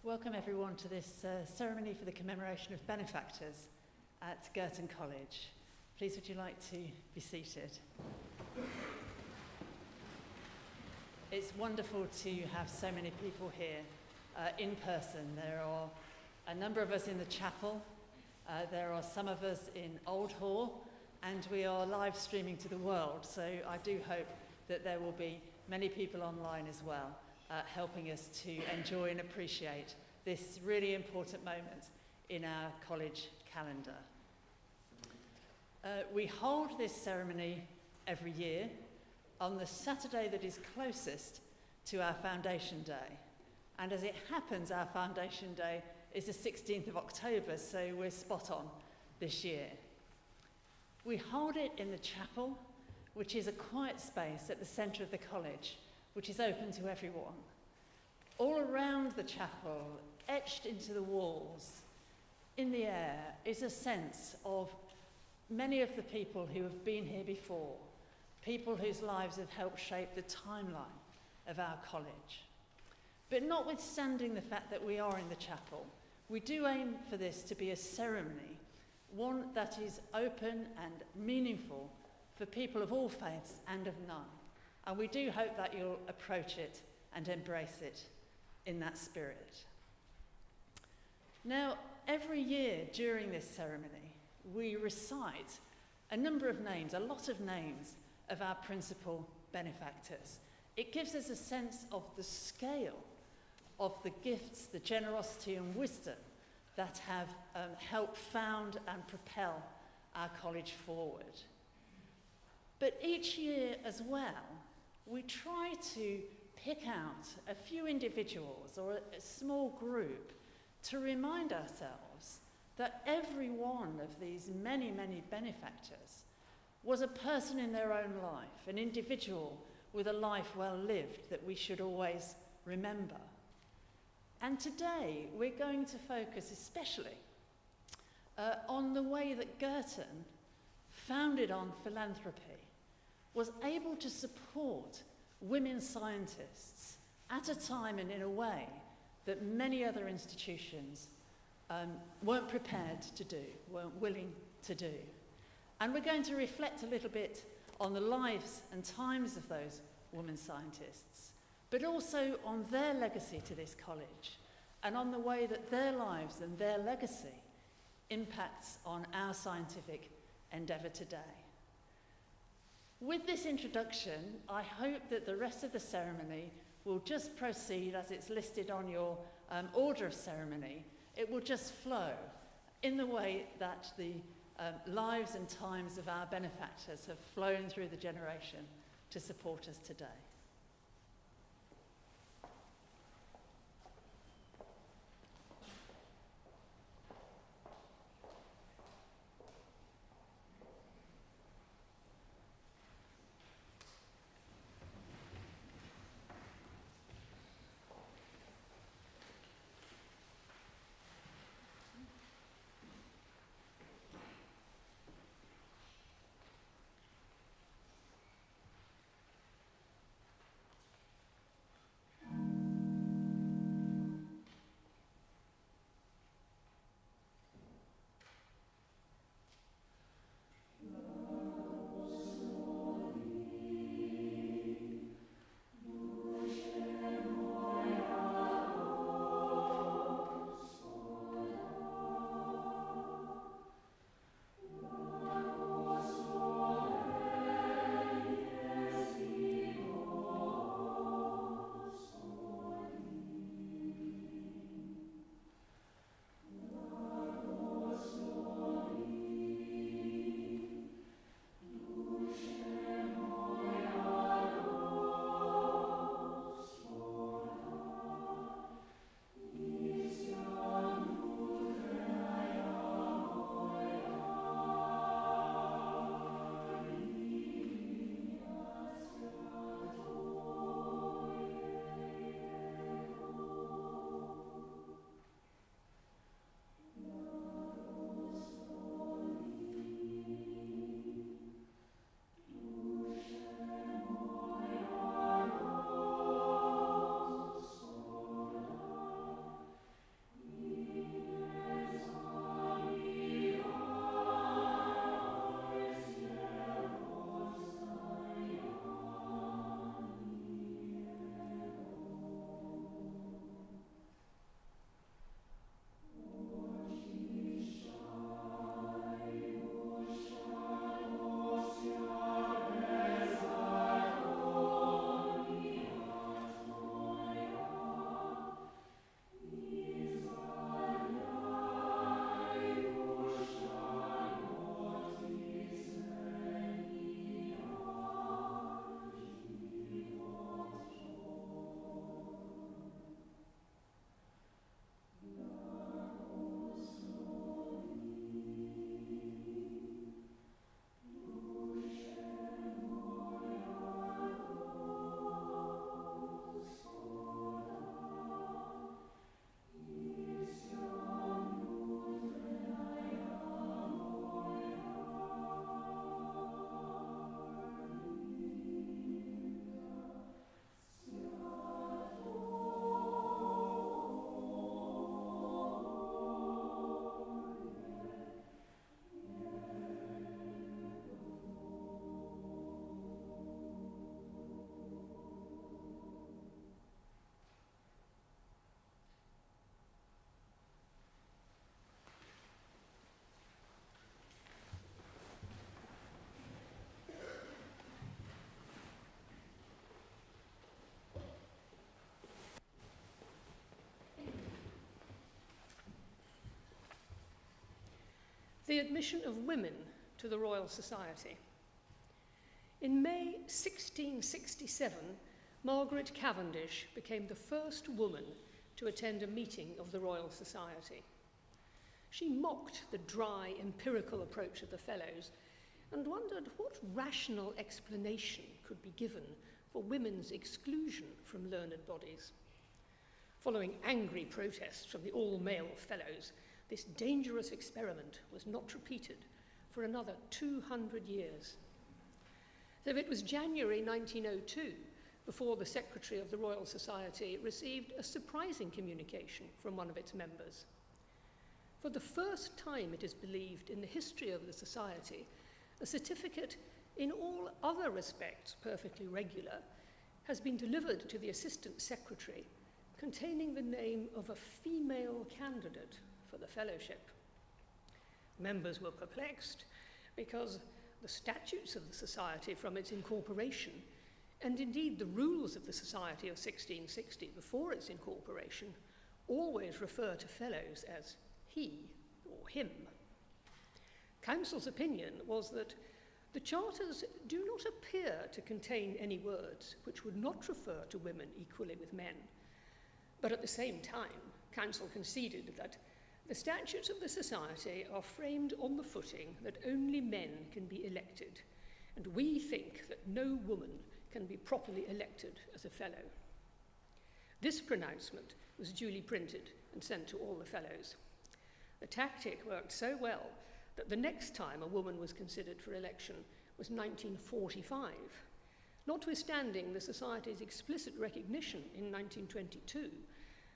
Welcome everyone to this ceremony for the commemoration of Benefactors at Girton College. Please would you like to be seated? It's wonderful to have so many people here in person. There are a number of us in the chapel, there are some of us in Old Hall, and we are live streaming to the world, so I do hope that there will be many people online as well, helping us to enjoy and appreciate this really important moment in our college calendar. We hold this ceremony every year on the Saturday that is closest to our foundation day. And as it happens, our foundation day is the 16th of October, so we're spot on this year. We hold it in the chapel, which is a quiet space at the centre of the college, which is open to everyone. All around the chapel, etched into the walls, in the air, is a sense of many of the people who have been here before, people whose lives have helped shape the timeline of our college. But notwithstanding the fact that we are in the chapel, we do aim for this to be a ceremony, one that is open and meaningful for people of all faiths and of none. And we do hope that you'll approach it and embrace it in that spirit. Now, every year during this ceremony, we recite a number of names, a lot of names of our principal benefactors. It gives us a sense of the scale of the gifts, the generosity and wisdom that have helped found and propel our college forward. But each year as well, we try to pick out a few individuals or a small group to remind ourselves that every one of these many, many benefactors was a person in their own life, an individual with a life well lived that we should always remember. And today we're going to focus especially on the way that Girton, founded on philanthropy, was able to support women scientists at a time and in a way that many other institutions weren't prepared to do, weren't willing to do. And we're going to reflect a little bit on the lives and times of those women scientists, but also on their legacy to this college and on the way that their lives and their legacy impacts on our scientific endeavour today. With this introduction, I hope that the rest of the ceremony will just proceed as it's listed on your order of ceremony. It will just flow in the way that the lives and times of our benefactors have flown through the generation to support us today. the admission of women to the Royal Society. In May 1667, Margaret Cavendish became the first woman to attend a meeting of the Royal Society. She mocked the dry, empirical approach of the Fellows and wondered what rational explanation could be given for women's exclusion from learned bodies. Following angry protests from the all-male Fellows, this dangerous experiment was not repeated for another 200 years. So it was January 1902 before the Secretary of the Royal Society received a surprising communication from one of its members. For the first time, it is believed, in the history of the Society, a certificate, in all other respects perfectly regular, has been delivered to the Assistant Secretary containing the name of a female candidate for the fellowship. Members were perplexed because the statutes of the Society from its incorporation, and indeed the rules of the Society of 1660 before its incorporation, always refer to fellows as he or him. Council's opinion was that the charters do not appear to contain any words which would not refer to women equally with men. But at the same time, Council conceded that the statutes of the Society are framed on the footing that only men can be elected, and we think that no woman can be properly elected as a fellow. This pronouncement was duly printed and sent to all the fellows. The tactic worked so well that the next time a woman was considered for election was 1945, notwithstanding the Society's explicit recognition in 1922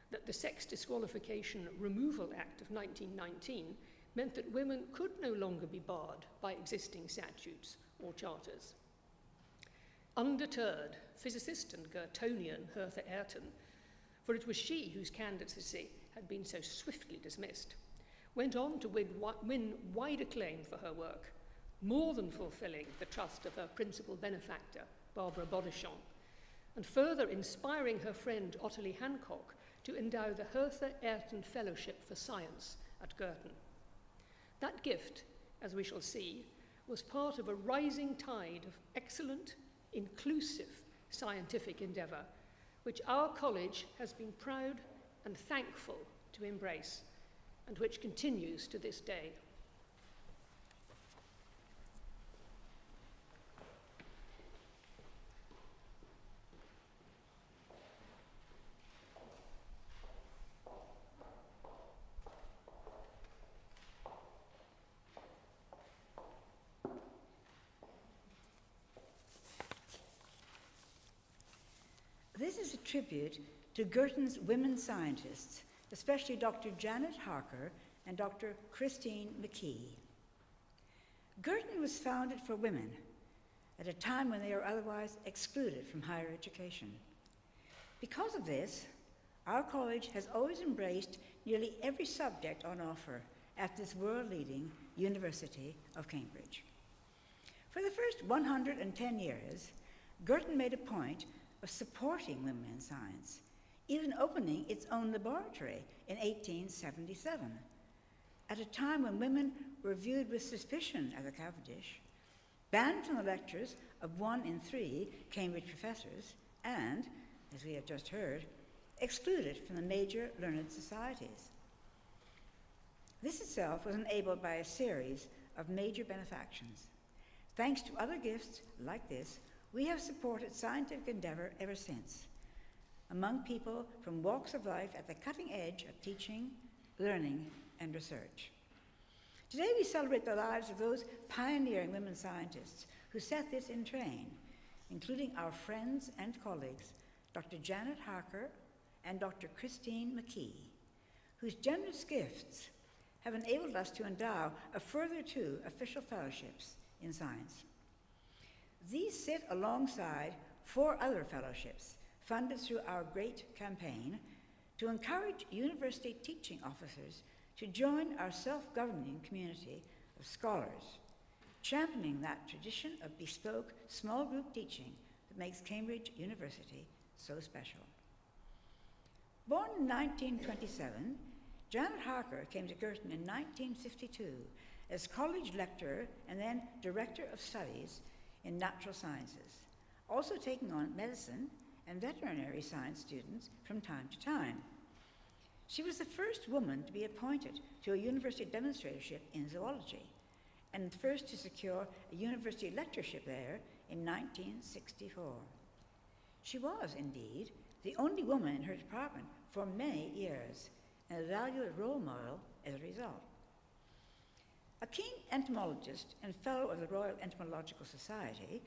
that the Sex Disqualification Removal Act of 1919 meant that women could no longer be barred by existing statutes or charters. Undeterred, physicist and Girtonian Hertha Ayrton, for it was she whose candidacy had been so swiftly dismissed, went on to win wide acclaim for her work, more than fulfilling the trust of her principal benefactor, Barbara Bodichon, and further inspiring her friend Ottilie Hancock to endow the Hertha Ayrton Fellowship for Science at Girton. That gift, as we shall see, was part of a rising tide of excellent, inclusive scientific endeavour, which our college has been proud and thankful to embrace, and which continues to this day. This is a tribute to Girton's women scientists, especially Dr. Janet Harker and Dr. Christine McKee. Girton was founded for women at a time when they were otherwise excluded from higher education. Because of this, our college has always embraced nearly every subject on offer at this world-leading University of Cambridge. For the first 110 years, Girton made a point of supporting women in science, even opening its own laboratory in 1877, at a time when women were viewed with suspicion as a Cavendish, banned from the lectures of 1 in 3 Cambridge professors, and, as we have just heard, excluded from the major learned societies. This itself was enabled by a series of major benefactions. Thanks to other gifts like this, we have supported scientific endeavor ever since, among people from walks of life at the cutting edge of teaching, learning, and research. Today we celebrate the lives of those pioneering women scientists who set this in train, including our friends and colleagues, Dr. Janet Harker and Dr. Christine McKee, whose generous gifts have enabled us to endow a further 2 official fellowships in science. These sit alongside 4 other fellowships funded through our great campaign to encourage university teaching officers to join our self-governing community of scholars, championing that tradition of bespoke small group teaching that makes Cambridge University so special. Born in 1927, Janet Harker came to Girton in 1952 as college lecturer and then director of studies in natural sciences, also taking on medicine and veterinary science students from time to time. She was the first woman to be appointed to a university demonstratorship in zoology, and the first to secure a university lectureship there in 1964. She was, indeed, the only woman in her department for many years, and a valued role model as a result. A keen entomologist and fellow of the Royal Entomological Society,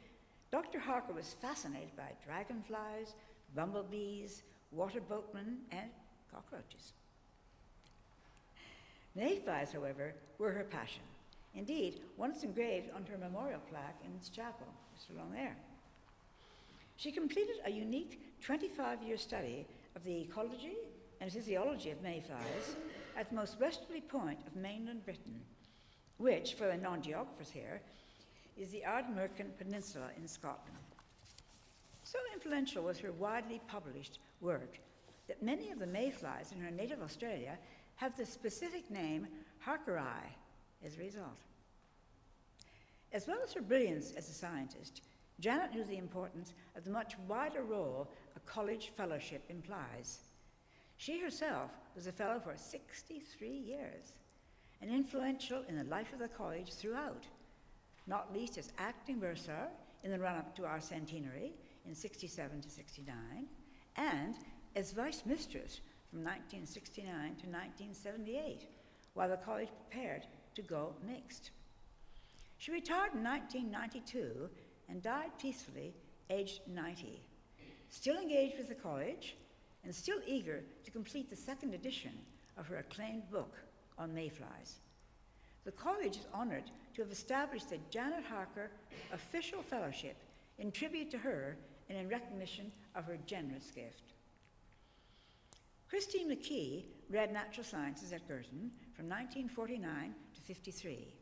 Dr. Harker was fascinated by dragonflies, bumblebees, water boatmen, and cockroaches. Mayflies, however, were her passion. Indeed, one is engraved onto her memorial plaque in its chapel, just along there. She completed a unique 25-year study of the ecology and physiology of mayflies at the most westerly point of mainland Britain, which, for the non-geographers here, is the Ardnamurchan Peninsula in Scotland. So influential was her widely published work that many of the mayflies in her native Australia have the specific name Harkeri as a result. As well as her brilliance as a scientist, Janet knew the importance of the much wider role a college fellowship implies. She herself was a fellow for 63 years and influential in the life of the college throughout, not least as acting bursar in the run-up to our centenary in 67 to 69, and as vice mistress from 1969 to 1978, while the college prepared to go mixed. She retired in 1992 and died peacefully, aged 90, still engaged with the college and still eager to complete the second edition of her acclaimed book on mayflies. The college is honored to have established the Janet Harker Official Fellowship in tribute to her and in recognition of her generous gift. Christine McKee read natural sciences at Girton from 1949 to 53,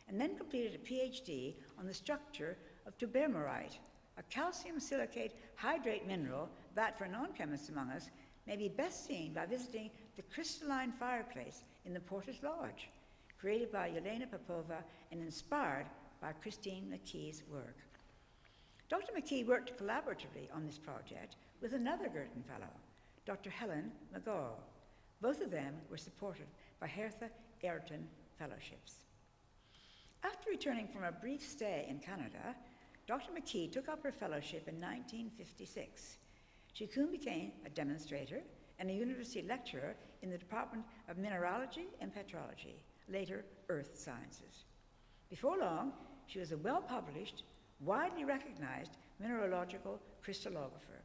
and then completed a PhD on the structure of tubermarite, a calcium silicate hydrate mineral that, for non-chemists among us, may be best seen by visiting the crystalline fireplace in the Porter's Lodge, created by Yelena Popova and inspired by Christine McKee's work. Dr. McKee worked collaboratively on this project with another Girton Fellow, Dr. Helen McGaw. Both of them were supported by Hertha Ayrton Fellowships. After returning from a brief stay in Canada, Dr. McKee took up her fellowship in 1956. She soon became a demonstrator and a university lecturer in the Department of Mineralogy and Petrology, later Earth Sciences. Before long, she was a well-published, widely recognized mineralogical crystallographer.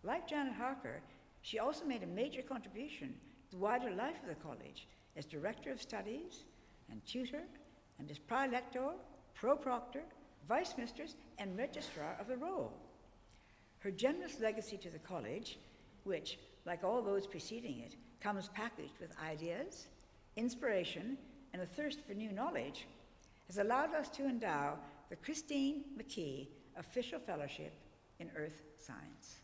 Like Janet Harker, she also made a major contribution to the wider life of the college as director of studies and tutor, and as prolector, pro-proctor, vice mistress, and registrar of the roll. Her generous legacy to the college, which, like all those preceding it, comes packaged with ideas, inspiration, and a thirst for new knowledge, has allowed us to endow the Christine McKee Official Fellowship in Earth Science.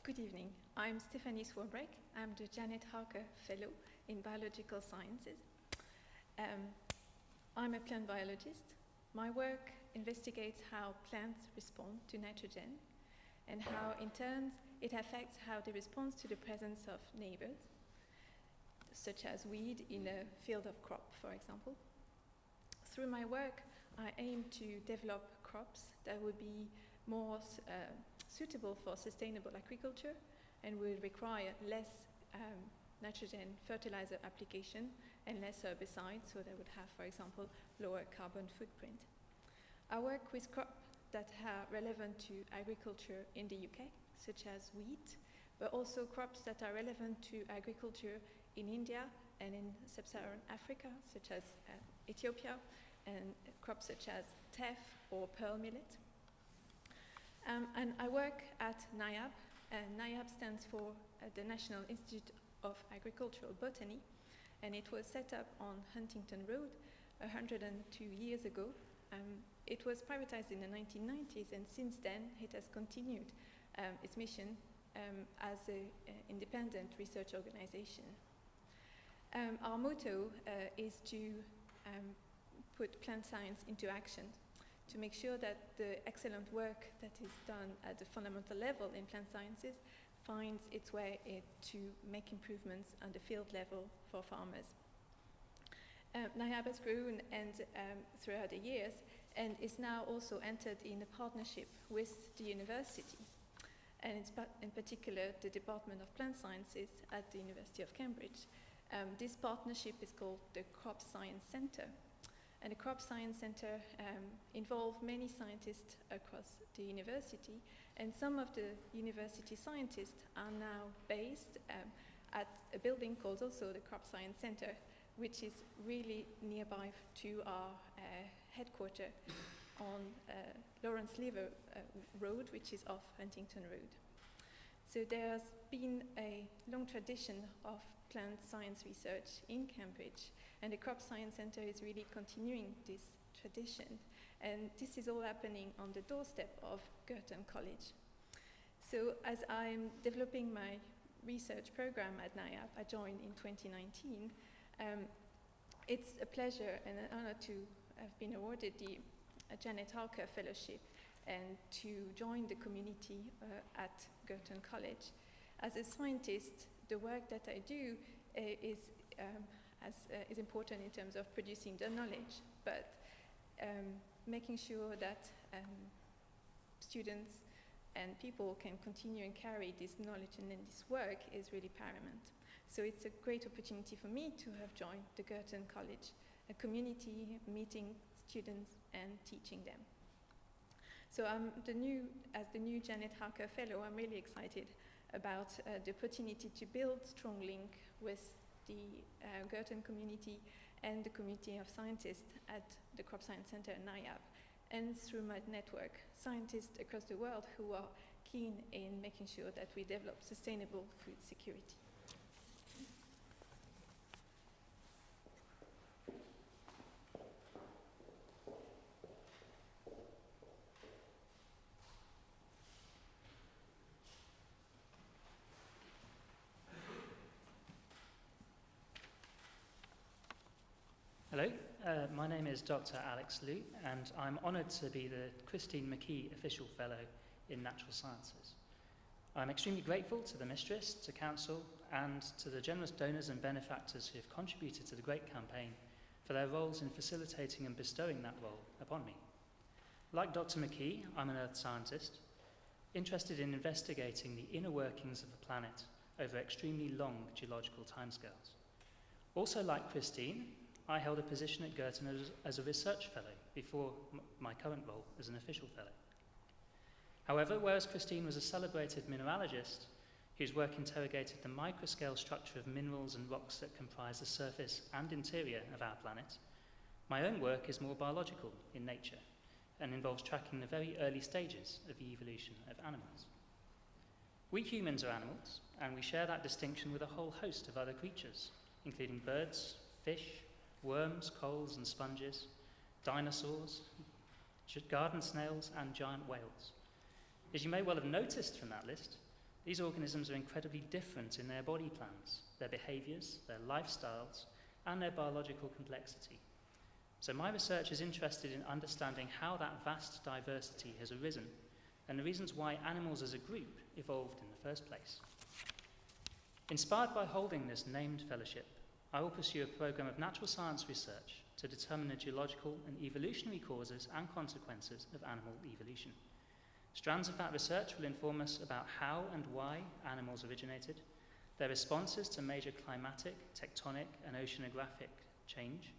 Good evening. I'm Stephanie Swarbreck. I'm the Janet Harker Fellow in Biological Sciences. I'm a plant biologist. My work investigates how plants respond to nitrogen and how, in turn, it affects how they respond to the presence of neighbors, such as weed in a field of crop, for example. Through my work, I aim to develop crops that would be more suitable for sustainable agriculture and will require less nitrogen fertilizer application and less herbicides, so they would have, for example, lower carbon footprint. I work with crops that are relevant to agriculture in the UK, such as wheat, but also crops that are relevant to agriculture in India and in sub-Saharan Africa, such as Ethiopia, and crops such as teff or pearl millet. And I work at NIAB NIAB stands for the National Institute of Agricultural Botany, and it was set up on Huntington Road 102 years ago. It was privatized in the 1990s, and since then it has continued its mission as an independent research organization. Our motto is to put plant science into action, to make sure that the excellent work that is done at the fundamental level in plant sciences finds its way to make improvements on the field level for farmers. NIAB has grown throughout the years and is now also entered in a partnership with the university, and in particular the Department of Plant Sciences at the University of Cambridge. This partnership is called the Crop Science Centre, and the Crop Science Centre involves many scientists across the university, and some of the university scientists are now based at a building called also the Crop Science Centre, which is really nearby to our headquarters on Lawrence Lever Road, which is off Huntington Road. So there's been a long tradition of plant science research in Cambridge, and the Crop Science Centre is really continuing this tradition. And this is all happening on the doorstep of Girton College. So as I'm developing my research program at NIAB, I joined in 2019. It's a pleasure and an honor to have been awarded the Janet Harker Fellowship and to join the community at Girton College. As a scientist, the work that I do is important in terms of producing the knowledge, but making sure that students and people can continue and carry this knowledge and then this work is really paramount. So it's a great opportunity for me to have joined the Girton College, a community meeting students and teaching them. So as the new Janet Harker Fellow, I'm really excited about the opportunity to build strong link with the Girton community and the community of scientists at the Crop Science Centre at NIAB, and through my network, scientists across the world who are keen in making sure that we develop sustainable food security. Hello, my name is Dr. Alex Liu, and I'm honoured to be the Christine McKee Official Fellow in Natural Sciences. I'm extremely grateful to the Mistress, to Council, and to the generous donors and benefactors who have contributed to the great campaign for their roles in facilitating and bestowing that role upon me. Like Dr. McKee, I'm an earth scientist, interested in investigating the inner workings of the planet over extremely long geological timescales. Also like Christine, I held a position at Girton as a research fellow before my current role as an official fellow. However, whereas Christine was a celebrated mineralogist whose work interrogated the microscale structure of minerals and rocks that comprise the surface and interior of our planet, my own work is more biological in nature and involves tracking the very early stages of the evolution of animals. We humans are animals, and we share that distinction with a whole host of other creatures, including birds, fish, worms, corals and sponges, dinosaurs, garden snails and giant whales. As you may well have noticed from that list, these organisms are incredibly different in their body plans, their behaviours, their lifestyles, and their biological complexity. So my research is interested in understanding how that vast diversity has arisen and the reasons why animals as a group evolved in the first place. Inspired by holding this named fellowship, I will pursue a programme of natural science research to determine the geological and evolutionary causes and consequences of animal evolution. Strands of that research will inform us about how and why animals originated, their responses to major climatic, tectonic and oceanographic change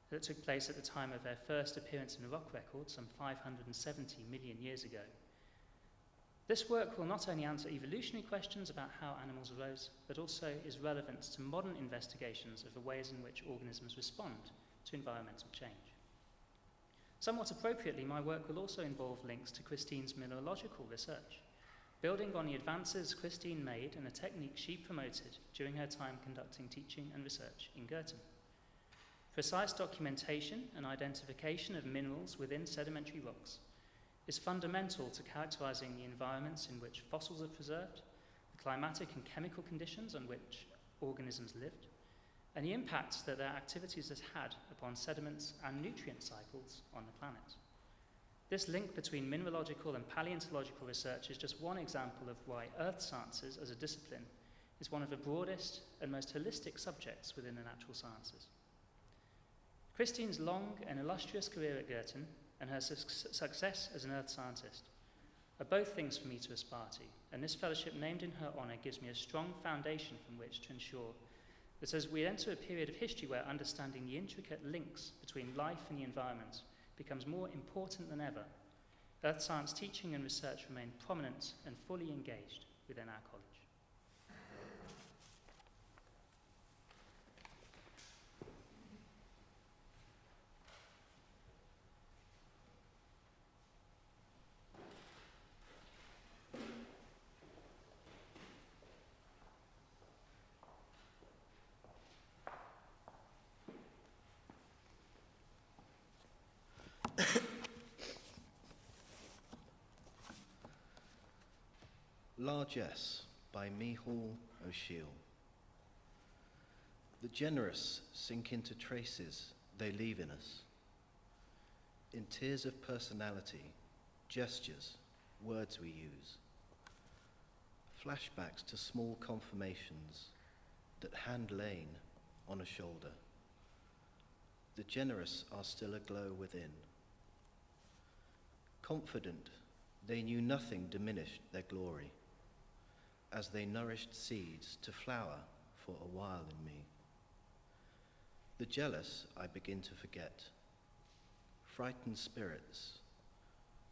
that took place at the time of their first appearance in the rock record some 570 million years ago. This work will not only answer evolutionary questions about how animals arose, but also is relevant to modern investigations of the ways in which organisms respond to environmental change. Somewhat appropriately, my work will also involve links to Christine's mineralogical research, building on the advances Christine made and a technique she promoted during her time conducting teaching and research in Girton. Precise documentation and identification of minerals within sedimentary rocks is fundamental to characterising the environments in which fossils are preserved, the climatic and chemical conditions on which organisms lived, and the impacts that their activities has had upon sediments and nutrient cycles on the planet. This link between mineralogical and paleontological research is just one example of why earth sciences as a discipline is one of the broadest and most holistic subjects within the natural sciences. Christine's long and illustrious career at Girton and her success as an earth scientist are both things for me to aspire to, and this fellowship named in her honour gives me a strong foundation from which to ensure that as we enter a period of history where understanding the intricate links between life and the environment becomes more important than ever, earth science teaching and research remain prominent and fully engaged within our college. Largesse by Micheál O'Shiel. The generous sink into traces they leave in us. In tears of personality, gestures, words we use. Flashbacks to small confirmations that hand lain on a shoulder. The generous are still aglow within. Confident they knew nothing diminished their glory, as they nourished seeds to flower for a while in me. The jealous I begin to forget, frightened spirits,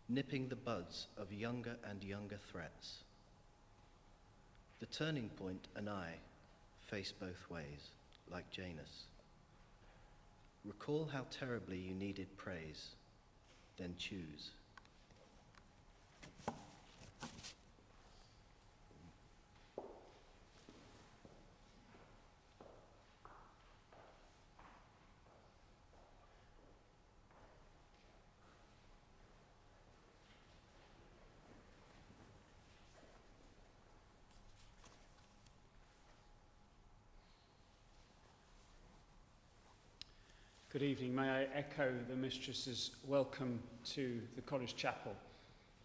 nipping the buds of younger and younger threats. The turning point and I face both ways, like Janus. Recall how terribly you needed praise, then choose. Good evening. May I echo the Mistress's welcome to the College Chapel.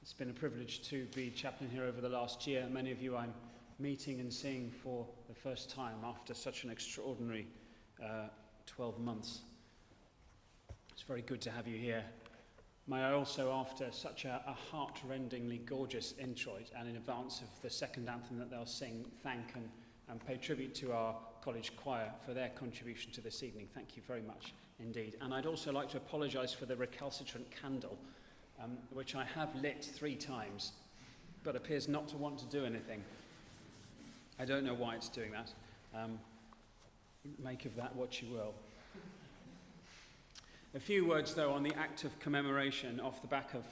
It's been a privilege to be chaplain here over the last year. Many of you I'm meeting and seeing for the first time after such an extraordinary 12 months. It's very good to have you here. May I also, after such a heart-rendingly gorgeous introit and in advance of the second anthem that they'll sing, thank and pay tribute to our college choir for their contribution to this evening. Thank you very much indeed. And I'd also like to apologise for the recalcitrant candle, which I have lit 3 times, but appears not to want to do anything. I don't know why it's doing that. Make of that what you will. A few words, though, on the act of commemoration off the back of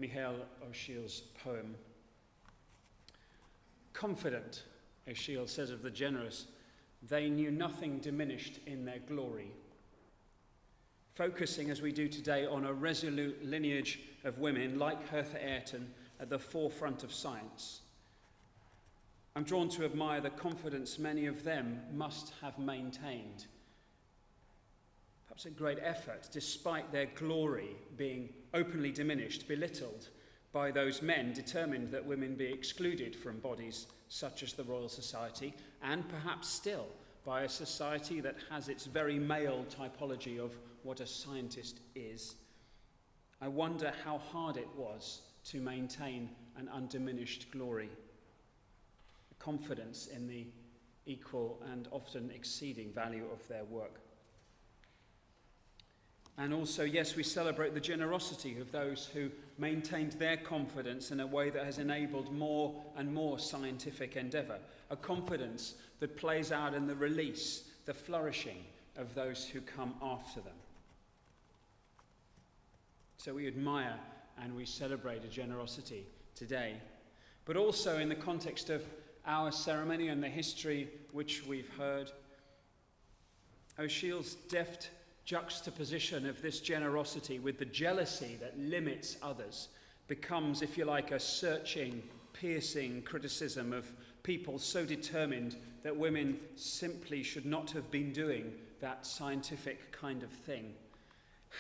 Micheál O'Shiel's poem. Confident, O'Shiel says of the generous, they knew nothing diminished in their glory. Focusing, as we do today, on a resolute lineage of women like Hertha Ayrton at the forefront of science, I'm drawn to admire the confidence many of them must have maintained, perhaps at great effort, despite their glory being openly diminished, belittled by those men determined that women be excluded from bodies such as the Royal Society, and perhaps still by a society that has its very male typology of what a scientist is. I wonder how hard it was to maintain an undiminished glory, a confidence in the equal and often exceeding value of their work. And also, yes, we celebrate the generosity of those who maintained their confidence in a way that has enabled more and more scientific endeavour, a confidence that plays out in the release, the flourishing of those who come after them. So we admire and we celebrate a generosity today. but also in the context of our ceremony and the history which we've heard. O'Sheill's deft juxtaposition of this generosity with the jealousy that limits others becomes, if you like, a searching, piercing criticism of people so determined that women simply should not have been doing that scientific kind of thing.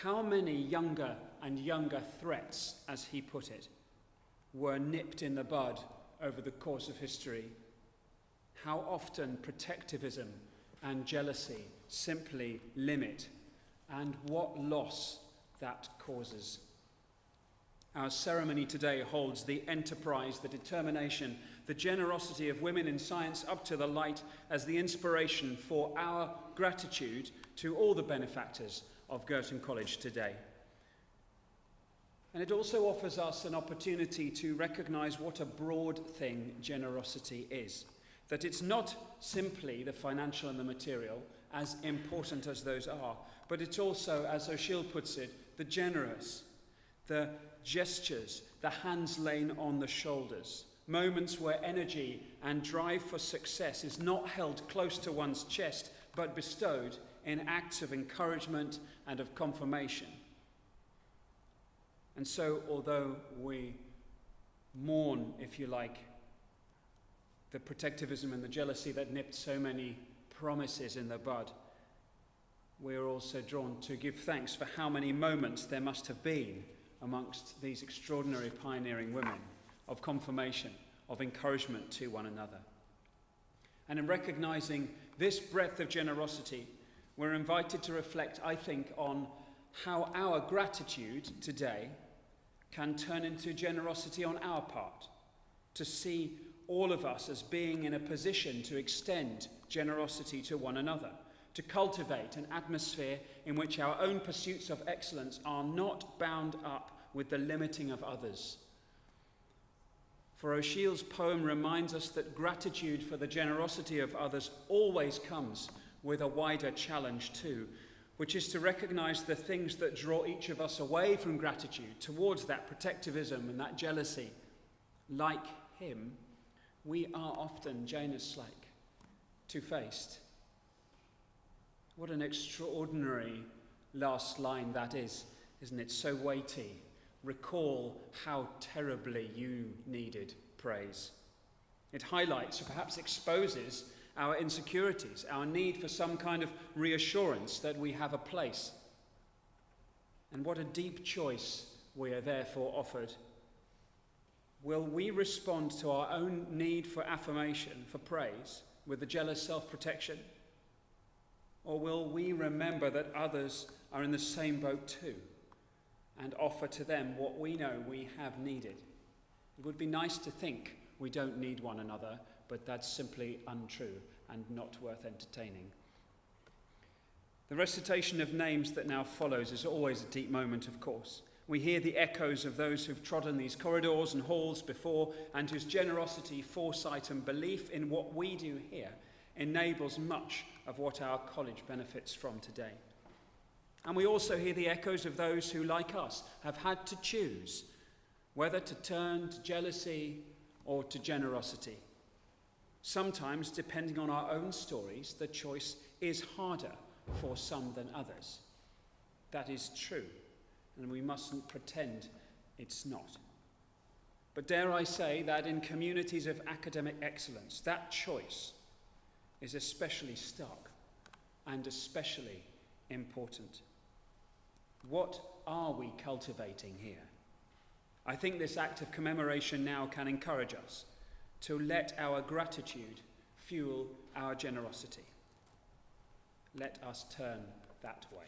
How many younger and younger threats, as he put it, were nipped in the bud over the course of history? How often protectivism and jealousy simply limit, and what loss that causes. Our ceremony today holds the enterprise, the determination, the generosity of women in science up to the light as the inspiration for our gratitude to all the benefactors of Girton College today. And it also offers us an opportunity to recognise what a broad thing generosity is. That it's not simply the financial and the material, as important as those are, but it's also, as O'Shiel puts it, the generous, the gestures, the hands laid on the shoulders, moments where energy and drive for success is not held close to one's chest, but bestowed in acts of encouragement and of confirmation. And so, although we mourn, if you like, the protectivism and the jealousy that nipped so many promises in the bud, we are also drawn to give thanks for how many moments there must have been amongst these extraordinary pioneering women of confirmation, of encouragement to one another. And in recognising this breadth of generosity, we're invited to reflect, I think, on how our gratitude today can turn into generosity on our part, to see all of us as being in a position to extend generosity to one another, to cultivate an atmosphere in which our own pursuits of excellence are not bound up with the limiting of others. For O'Sheill's poem reminds us that gratitude for the generosity of others always comes with a wider challenge too, which is to recognise the things that draw each of us away from gratitude towards that protectivism and that jealousy. Like him, we are often Janus-like, two-faced. What an extraordinary last line that is, isn't it? So weighty. Recall how terribly you needed praise. It highlights, or perhaps exposes, our insecurities, our need for some kind of reassurance that we have a place. And what a deep choice we are therefore offered. Will we respond to our own need for affirmation, for praise, with a jealous self-protection? Or will we remember that others are in the same boat too, and offer to them what we know we have needed? It would be nice to think we don't need one another, but that's simply untrue and not worth entertaining. The recitation of names that now follows is always a deep moment, of course. We hear the echoes of those who've trodden these corridors and halls before, and whose generosity, foresight, and belief in what we do here enables much of what our college benefits from today. And we also hear the echoes of those who, like us, have had to choose whether to turn to jealousy or to generosity. Sometimes, depending on our own stories, the choice is harder for some than others. That is true, and we mustn't pretend it's not. But dare I say that in communities of academic excellence, that choice is especially stark and especially important. What are we cultivating here? I think this act of commemoration now can encourage us to let our gratitude fuel our generosity. Let us turn that way.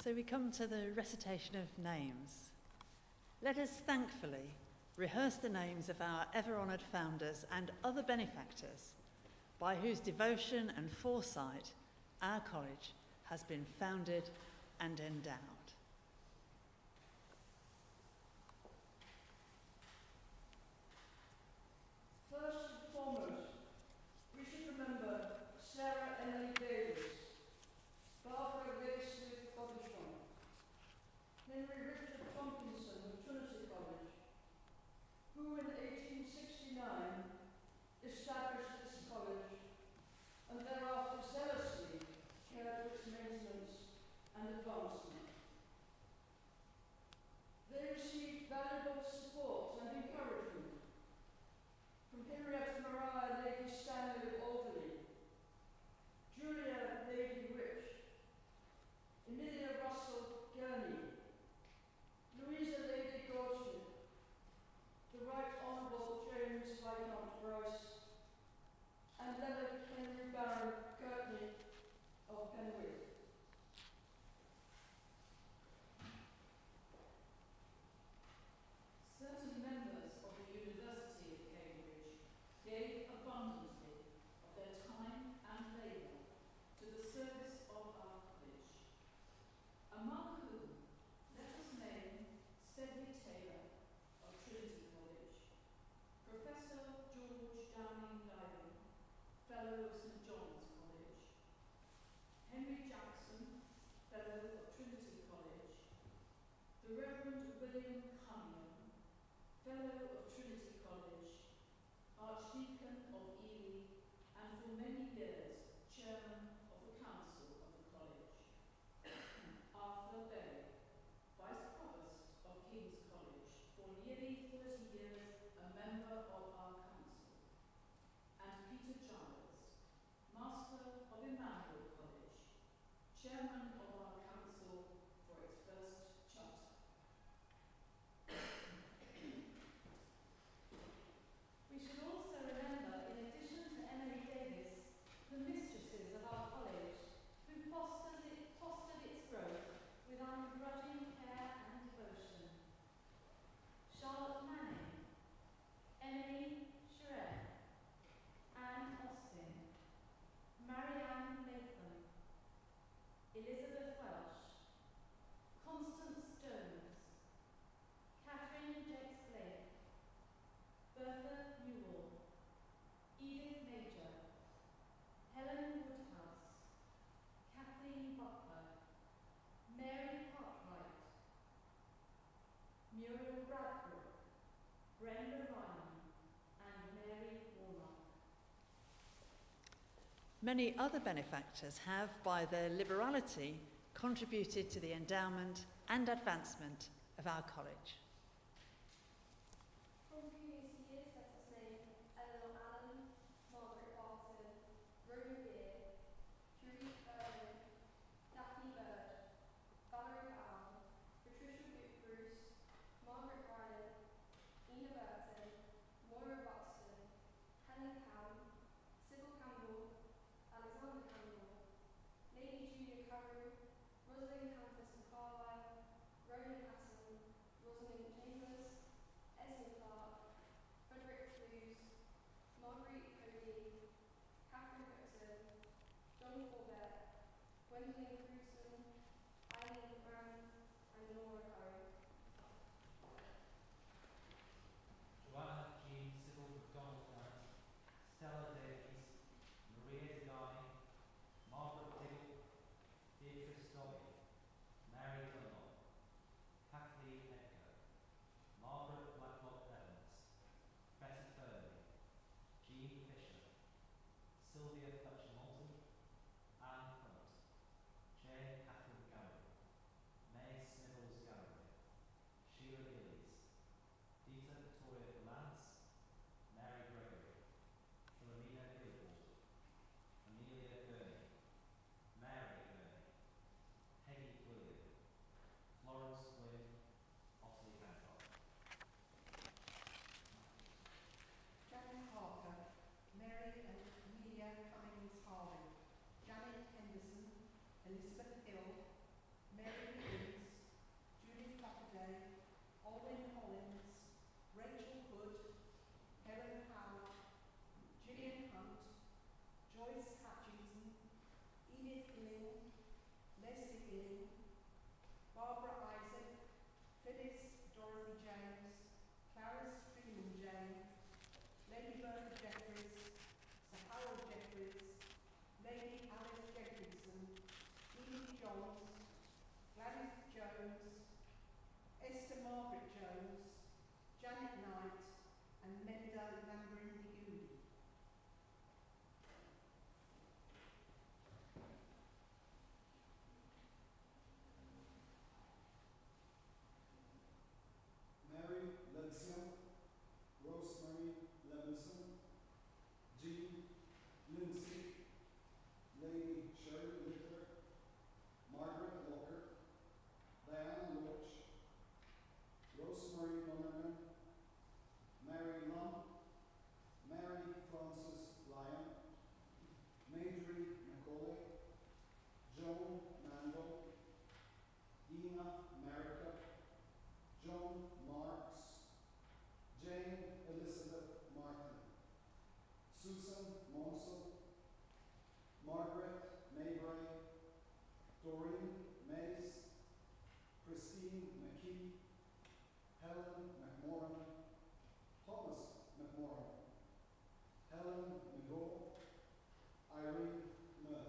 So we come to the recitation of names. Let us thankfully rehearse the names of our ever-honoured founders and other benefactors by whose devotion and foresight our college has been founded and endowed. First and foremost, we should remember Sarah Emily Davis, Barbara Grace Bobishon, Henry Richard Tomkinson of Trinity College, who in 1869 established this college and thereafter zealously cared for its maintenance and advancement. They received valuable support and encouragement from Henrietta Maria Lady Stanley of Alderley, Julia Lady Rich, Emilia Russell Gurney, Louisa Lady Goldschmidt, the Right Honourable James Viscount Bryce, and Leonard Henry Baron Girton of Penwith. Certain members of the University of Cambridge gave abundantly of their time and labour to the service of our college, among whom let us name Sedley Taylor of Trinity College, Professor George Downing Dyson, Fellow of St John's College, Henry Jackson, Fellow of Trinity College, the Reverend William Cunningham, Fellow of Trinity College, Archdeacon of Ely, and for many years Chairman of the Council of the College, Arthur Berry, Vice Provost of King's College, for nearly 30 years a member of our council, and Peter Giles, Master of Emmanuel College, Chairman of our council for its first charter. We should also remember, in addition to Emily Davis, the mistresses of our college, who fostered its growth with ungrudging care and devotion. Charlotte Manning, Emily Shereth, Anne Austin, Marianne Latham, Elizabeth Welsh, Constance Jones, Catherine Jakes Blake, Bertha Newell, Edith Major, Helen Woodhouse, Kathleen Butler, Mary Cartwright, Muriel Bradbrook, Brenda Ryan, and Mary Warnock. Many other benefactors have, by their liberality, contributed to the endowment and advancement of our college. From previous years, let us name Eleanor Allen, Margaret Barton, Rhoda Beer, Julie Irwin, Daphne Bird, Valerie Brown, Patricia Bruce, Margaret Bryden, Ina Burton, Moira Buxton, Helen Cam, Sybil Campbell, Alexander Campbell, Lady Julia Carew, Rosalind Countess of Carlisle, Ronan Asson, Rosalind Chambers, Esme Clark, Frederick Clues, Marguerite Cody, Catherine Cookson, John Corbett, Gwendolyn Cruson, Eileen Brown, and Laura Curry. Joanna Jean Sybil MacDonald Grant, Stella Davies, Maria Degani, Margaret Diggle, Beatrice Dobby, Mary Dunlop, Kathleen Edgar, Margaret Blacklock Evans, Betty Fernley, Jean Fisher, Sylvia Fletcher Moulton, Anne Hunt, Jane Catherine Garrett, May Snivels Garrett, Sheila Gillies, Dita Victoria Lance, Mary Gregory, Philomena Gilbold, Amelia Gurney, Mary Gurney, Peggy William, Florence Wynne, Ottilie Hancock. Janet Harker, Mary and Amelia Cummings Harvey, Janet Henderson, Elizabeth Hill, Mary Higgins, Judith Packaday, Olin Collins, Rachel Hood, Helen Howard, Gillian Hunt, Barbara Isaac, Phyllis Dorothy James, Clarice Freeman Jane, Lady Bertha Jeffries, Sir Harold Jeffries, Lady Alice Jenkinson, Edith Johns, Gladys Jones, Esther Margaret Jones, Janet Knight, and Menda Lambrindi-Goody. Mary Ledsium, Rosemary Levinson, Jean Lindsay, Lady Shirley Litter, Margaret Walker, Diana Loach, Rosemary Lonergan, Mary Lump, Mary Frances Lyon, Marjorie Macaulay, Joan Mandel, Ina America, Joan Marks, Jane Elizabeth Martin, Susan Monsell, Margaret Maybray, Doreen Mays, Christine McKee, Helen McMorran, Thomas McMorran, Helen McGaw, Irene Muir.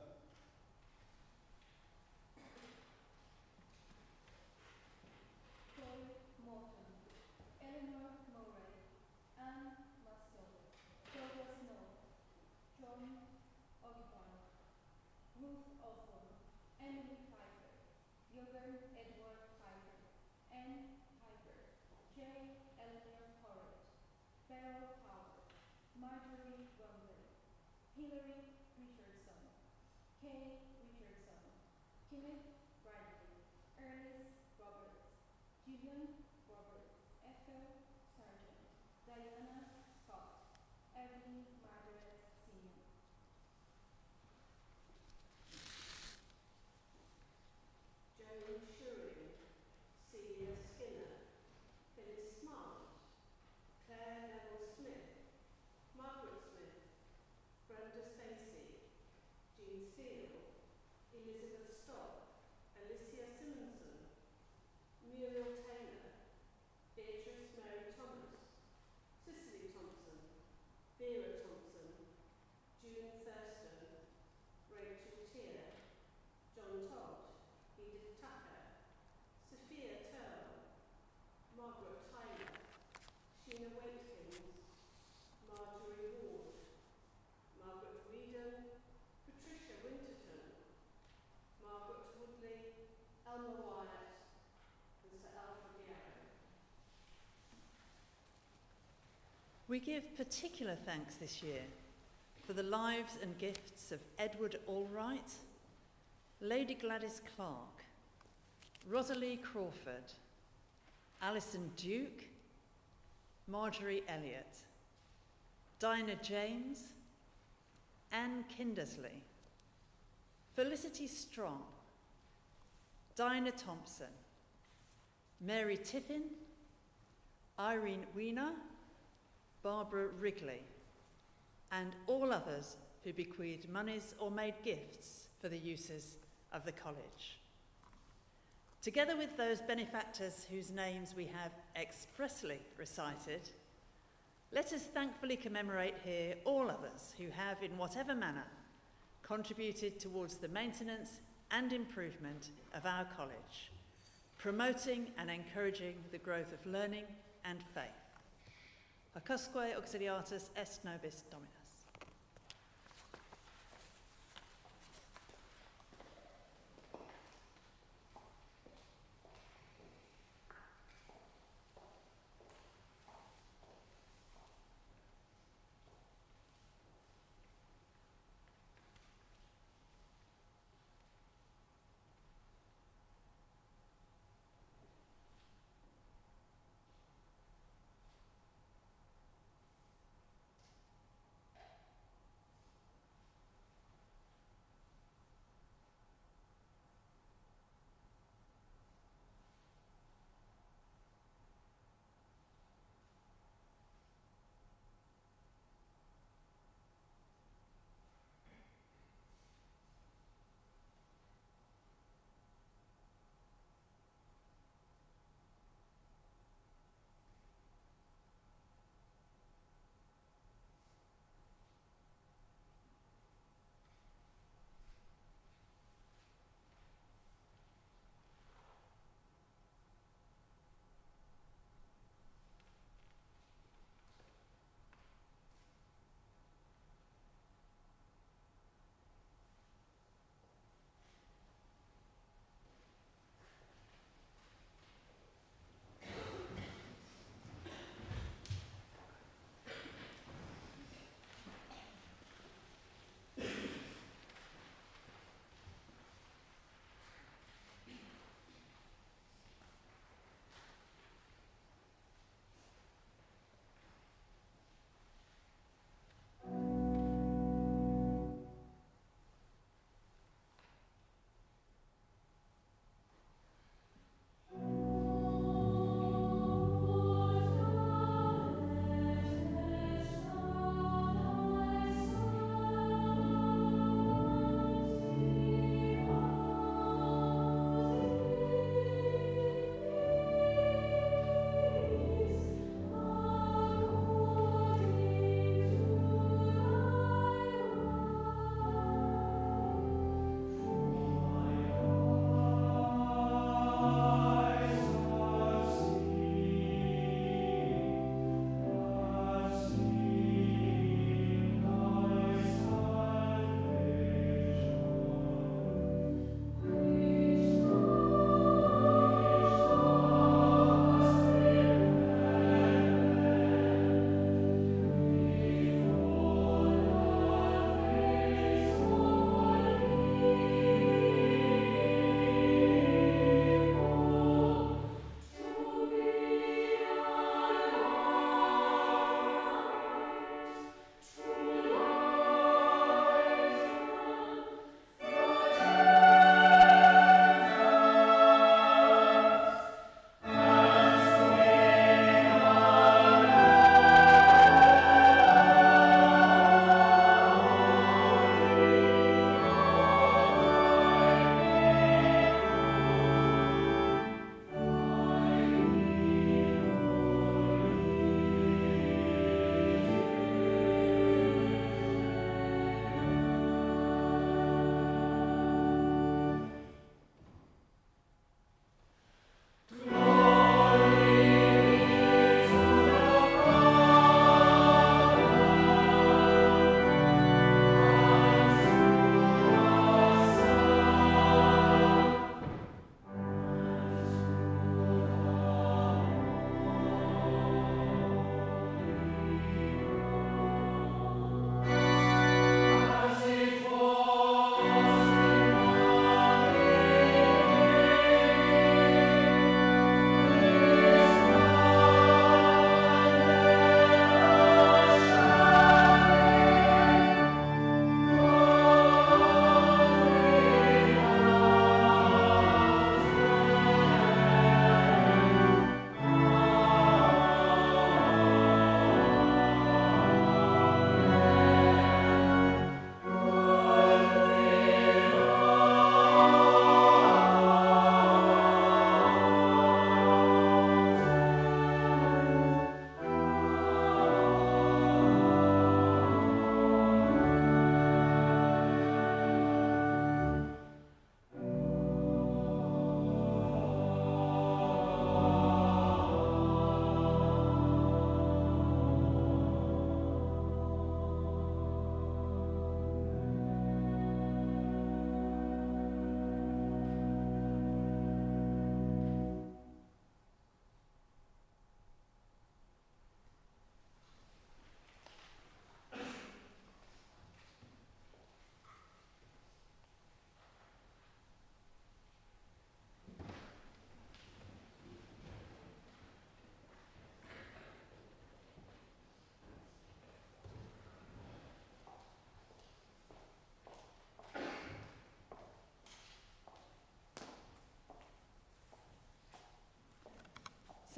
Chloe Morton, Eleanor Murray, Anne Maston, Douglas Snow, John Ogibon, Ruth Osborne, Emily Pfeiffer, Johann Edward Pfeiffer, Anne Piper, J. Eleanor Horrott, Beryl Howard, Marjorie Rumley, Hilary Richardson, Kay Richardson, Kenneth Bradley, Ernest Roberts, Julian Roberts, Ethel Sargent, Diana Scott, Evelyn Margaret Senior. Joan Shuring, Celia Skinner, Phyllis Smart, Claire Neville Smith, Margaret Smith, Brenda Stacey, Jean Steele, Elizabeth Stock, Alicia Simonson, Muriel Taylor, Beatrice Mary Thomas, Cicely Thompson, Vera Thompson, June Thurston, Rachel Tier, John Todd, Edith Tucker, Sophia Turl, Margaret Tyler, Sheena Waitkins, Marjorie Ward, Margaret Whedon, Patricia Winterton, Margaret Woodley, Elma Wyatt, and Sir Alfred Yarrow. We give particular thanks this year for the lives and gifts of Edward Allwright, Lady Gladys Clark, Rosalie Crawford, Alison Duke, Marjorie Elliott, Dinah James, Anne Kindersley, Felicity Strong, Dinah Thompson, Mary Tiffin, Irene Weiner, Barbara Wrigley, and all others who bequeathed monies or made gifts for the uses of the college. Together with those benefactors whose names we have expressly recited, let us thankfully commemorate here all others who have, in whatever manner, contributed towards the maintenance and improvement of our college, promoting and encouraging the growth of learning and faith. Acusque auxiliatus est nobis Dominus.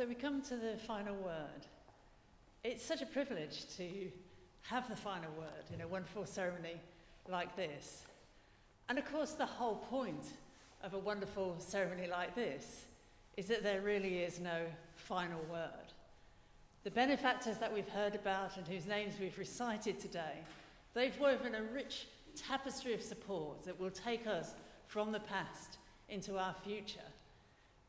so we come to the final word. It's such a privilege to have the final word in a wonderful ceremony like this. And of course, the whole point of a wonderful ceremony like this is that there really is no final word. The benefactors that we've heard about and whose names we've recited today, they've woven a rich tapestry of support that will take us from the past into our future.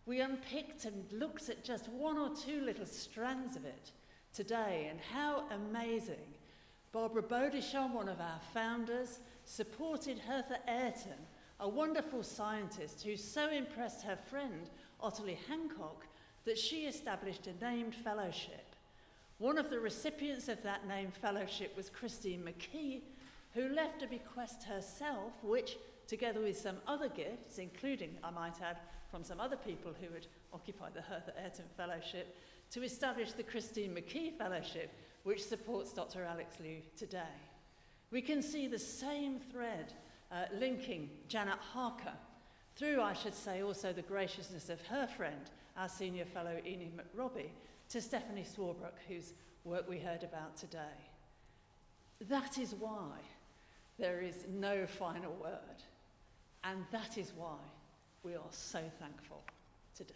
We unpicked and looked at just one or two little strands of it today, and how amazing. Barbara Bodichon, one of our founders, supported Hertha Ayrton, a wonderful scientist who so impressed her friend Ottilie Hancock that she established a named fellowship. One of the recipients of that named fellowship was Christine McKee, who left a bequest herself, which, together with some other gifts, including, I might add, from some other people who had occupied the Hertha Ayrton Fellowship, to establish the Christine McKee Fellowship, which supports Dr. Alex Liu today. We can see the same thread linking Janet Harker through, I should say, also the graciousness of her friend, our senior fellow Enid McRobbie, to Stephanie Swarbreck, whose work we heard about today. That is why there is no final word, and that is why we are so thankful today.